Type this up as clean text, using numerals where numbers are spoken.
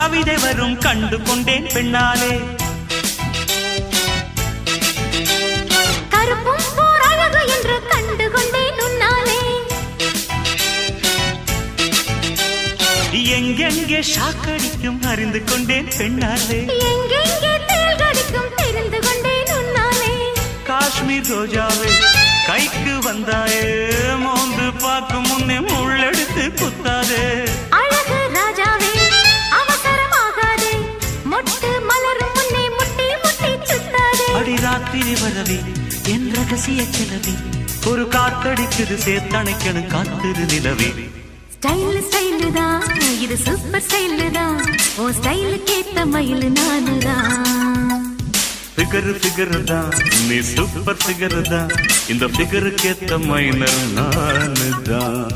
கவிதை வரும் கண்டு கொண்டேன் பெண்ணாலே கருப்பும் போர் அழகு என்று கண்டு கொண்டேன் உன்னாலே எங்கெங்கே ஷாக்கடிக்கும் அறிந்து கொண்டேன் பெண்ணாலே எங்கெங்கே தேள் கடிக்கும் தெரிந்து கொண்டேன் உன்னாலே காஷ்மீர் ரோஜாவே கைக்கு வந்தாயே மோந்து பார்க்கும் முன்னே முள்ளெடுத்து குத்தாதே அழகு ராஜாவே அவசரமாகாதே மொட்டு மலரும் முன்னே முட்டி முட்டி சுத்தாதே அடி ராத்திரி வரவே என் ரகசிய கிளவி ஒரு காத்தடிக்குது சேர்த்தணைக்கணும் காத்திரு நிலவே ஸ்டைல் ஸ்டைல் தான் இது சூப்பர் ஸ்டைல் தான் ஓ ஸ்டைலுக்கு ஏத்த மயில் நானுதான் ஃபிகர் தான் நீ சூப்பர் ஃபிகர் தான் இந்த ஃபிகருக்கு ஏத்த மைனர் நானு தான்